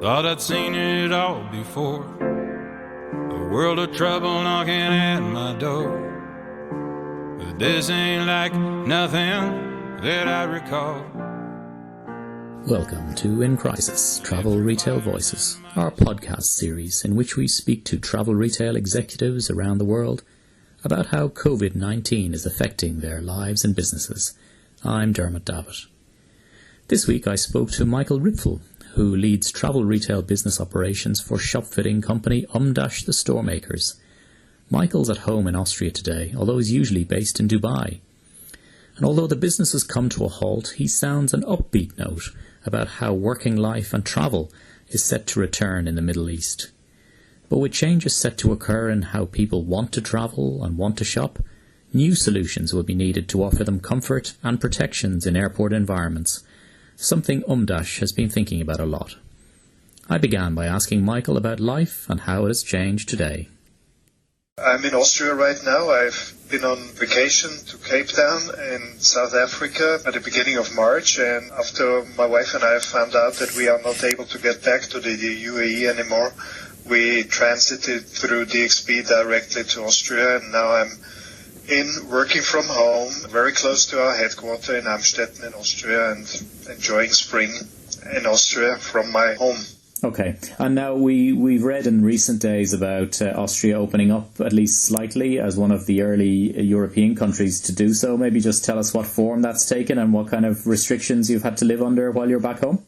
Thought I'd seen it all before. A world of trouble knocking at my door. But this ain't like nothing that I recall. Welcome to In Crisis, Travel Retail Voices, our podcast series in which we speak to travel retail executives around the world about how COVID-19 is affecting their lives and businesses. I'm Dermot Davitt. This week I spoke to Michael Ripfl, who leads travel retail business operations for shop-fitting company Umdasch the Storemakers. Michael's at home in Austria today, although he's usually based in Dubai. And although the business has come to a halt, he sounds an upbeat note about how working life and travel is set to return in the Middle East. But with changes set to occur in how people want to travel and want to shop, new solutions will be needed to offer them comfort and protections in airport environments, something Umdasch has been thinking about a lot. I began by asking Michael about life and how it has changed today. I'm in Austria right now. I've been on vacation to Cape Town in South Africa at the beginning of March, and after my wife and I found out that we are not able to get back to the UAE anymore, we transited through DXB directly to Austria, and now I'm working from home, very close to our headquarters in Amstetten in Austria, and enjoying spring in Austria from my home. Okay, and now we've read in recent days about Austria opening up at least slightly as one of the early European countries to do so. Maybe just tell us what form that's taken and what kind of restrictions you've had to live under while you're back home.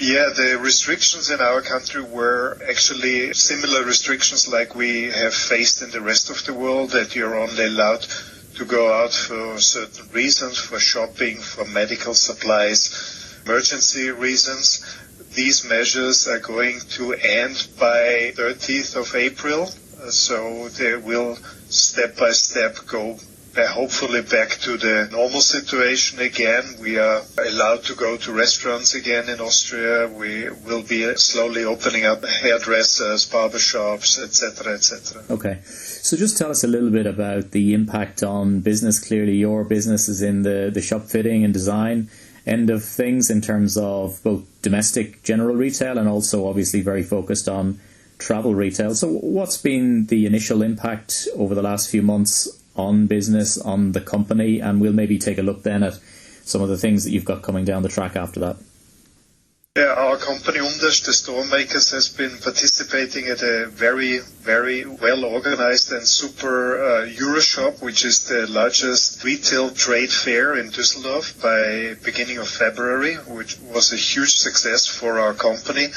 Yeah, the restrictions in our country were actually similar restrictions like we have faced in the rest of the world, that you're only allowed to go out for certain reasons, for shopping, for medical supplies, emergency reasons. These measures are going to end by 30th of April, so they will step by step go hopefully back to the normal situation again. We are allowed to go to restaurants again in Austria. We will be slowly opening up hairdressers, barbershops, etc., etc. Okay. So just tell us a little bit about the impact on business. Clearly your business is in the shop fitting and design end of things in terms of both domestic general retail and also obviously very focused on travel retail. So what's been the initial impact over the last few months on business, on the company, and we'll maybe take a look then at some of the things that you've got coming down the track after that. Yeah, our company Umdasch, the Storemakers, has been participating at a very, very well-organized and super Euroshop, which is the largest retail trade fair in Düsseldorf by beginning of February, which was a huge success for our company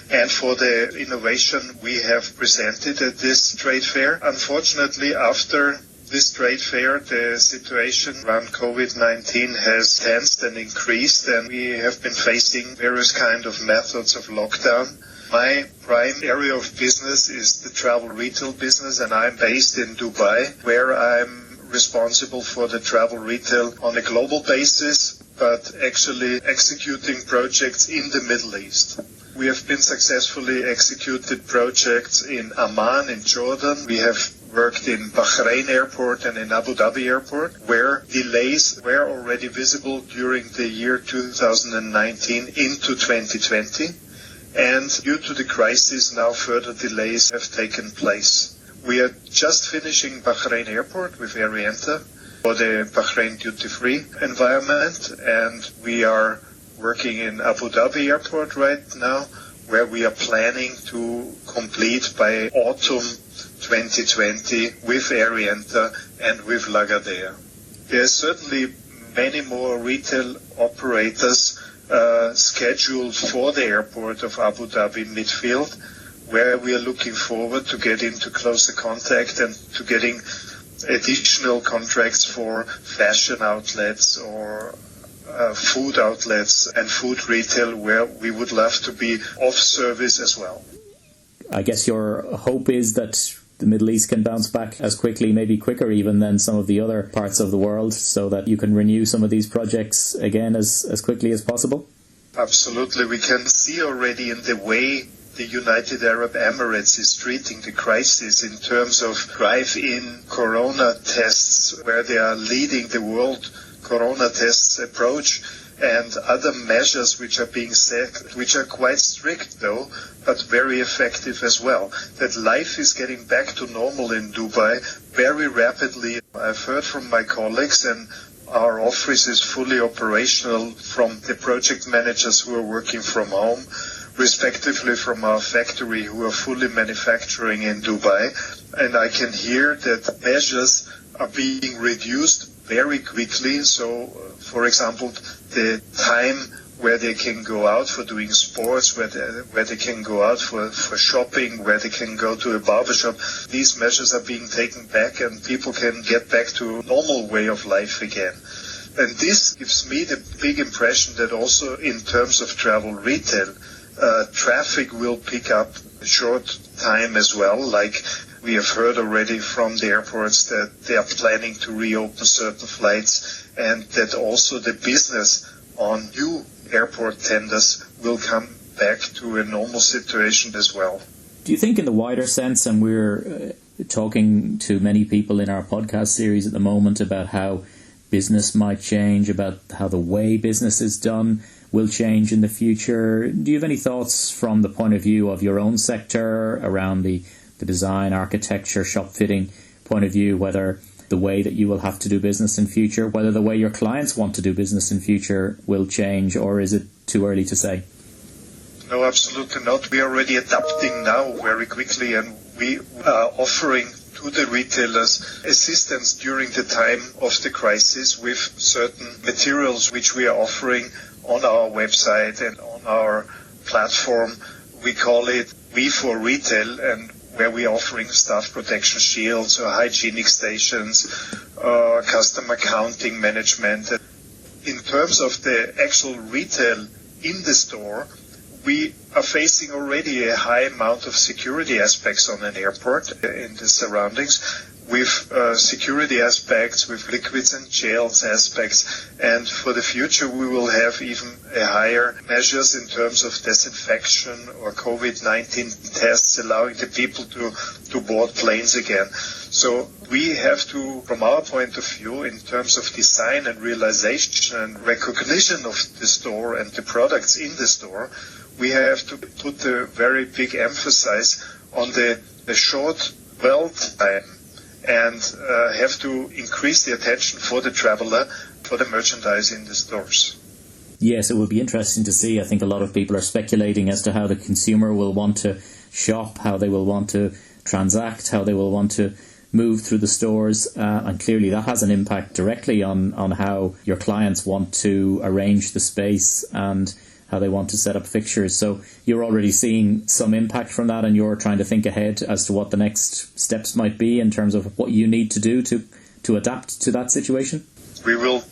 and for the innovation we have presented at this trade fair. Unfortunately, after this trade fair, the situation around COVID-19 has tensed and increased, and we have been facing various kind of methods of lockdown. My prime area of business is the travel retail business, and I'm based in Dubai, where I'm responsible for the travel retail on a global basis, but actually executing projects in the Middle East. We have been successfully executed projects in Amman, in Jordan. We have worked in Bahrain Airport and in Abu Dhabi Airport, where delays were already visible during the year 2019 into 2020. And due to the crisis, now further delays have taken place. We are just finishing Bahrain Airport with Arienta for the Bahrain duty-free environment, and we are working in Abu Dhabi Airport right now, where we are planning to complete by autumn 2020 with Arienta and with Lagardère. There are certainly many more retail operators scheduled for the airport of Abu Dhabi Midfield, where we are looking forward to get into closer contact and to getting additional contracts for fashion outlets or food outlets and food retail, where we would love to be off service as well. I guess your hope is that the Middle East can bounce back as quickly, maybe quicker even than some of the other parts of the world, so that you can renew some of these projects again as quickly as possible? Absolutely. We can see already in the way the United Arab Emirates is treating the crisis in terms of drive-in corona tests, where they are leading the world corona tests approach. and other measures which are being set, which are quite strict though, but very effective as well. That life is getting back to normal in Dubai very rapidly. I've heard from my colleagues, and our office is fully operational, from the project managers who are working from home, respectively from our factory who are fully manufacturing in Dubai. And I can hear that measures are being reduced very quickly. So, for example, the time where they can go out for doing sports, where they can go out for shopping, where they can go to a barbershop, these measures are being taken back and people can get back to a normal way of life again. And this gives me the big impression that also in terms of travel retail, traffic will pick up a short time as well. Like we have heard already from the airports that they are planning to reopen certain flights, and that also the business on new airport tenders will come back to a normal situation as well. Do you think in the wider sense, and we're talking to many people in our podcast series at the moment about how business might change, about how the way business is done will change in the future. Do you have any thoughts from the point of view of your own sector around the design, architecture, shop fitting point of view, whether the way that you will have to do business in future, whether the way your clients want to do business in future will change, or is it too early to say? No, absolutely not. We are already adapting now very quickly, and we are offering to the retailers assistance during the time of the crisis with certain materials which we are offering on our website and on our platform. We call it We for Retail, and where we are offering staff protection shields or hygienic stations, customer counting management. In terms of the actual retail in the store, we are facing already a high amount of security aspects on an airport in the surroundings, with security aspects, with liquids and gels aspects, and for the future we will have even a higher measures in terms of disinfection or COVID-19 tests, allowing the people to board planes again. So we have to, from our point of view, in terms of design and realization and recognition of the store and the products in the store, we have to put a very big emphasis on the short dwell time, and have to increase the attention for the traveler, for the merchandise in the stores. Yes, it will be interesting to see. I think a lot of people are speculating as to how the consumer will want to shop, how they will want to transact, how they will want to move through the stores, and clearly that has an impact directly on how your clients want to arrange the space and how they want to set up fixtures. So you're already seeing some impact from that, and you're trying to think ahead as to what the next steps might be in terms of what you need to do to adapt to that situation? We will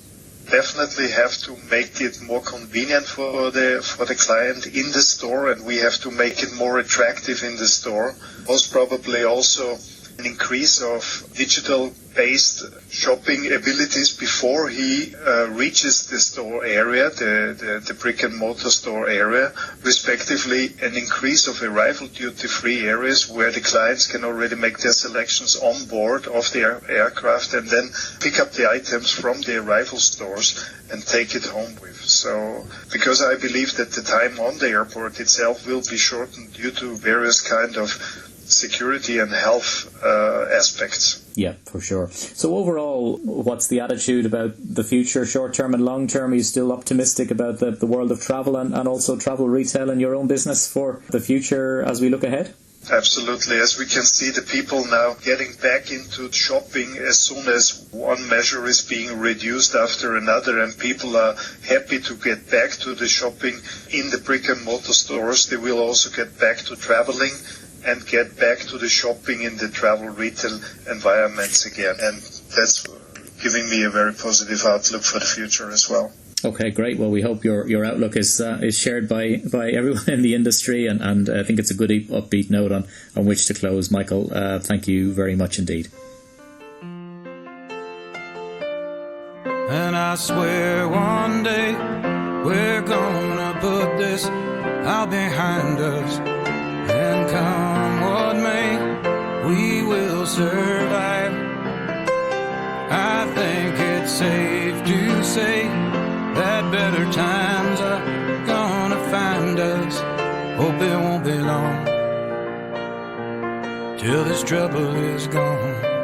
definitely have to make it more convenient for the client in the store, and we have to make it more attractive in the store. Most probably also an increase of digital-based shopping abilities before he reaches the store area, the brick-and-mortar store area, respectively an increase of arrival duty-free areas where the clients can already make their selections on board of their aircraft and then pick up the items from the arrival stores and take it home with. So, because I believe that the time on the airport itself will be shortened due to various kind of security and health aspects. Yeah, for sure. So overall, what's the attitude about the future, short term and long term? Are you still optimistic about the world of travel and also travel retail and your own business for the future as we look ahead? Absolutely. As we can see, the people now getting back into shopping as soon as one measure is being reduced after another, and people are happy to get back to the shopping in the brick and mortar stores. They will also get back to traveling and get back to the shopping in the travel retail environments again. And that's giving me a very positive outlook for the future as well. Okay, great. Well, we hope your outlook is shared by everyone in the industry, and I think it's a good upbeat note on which to close. Michael, thank you very much indeed. And I swear one day we're gonna put this out behind us, and come what may, we will survive. I think it's safe to say that better times are gonna find us. Hope it won't be long till this trouble is gone.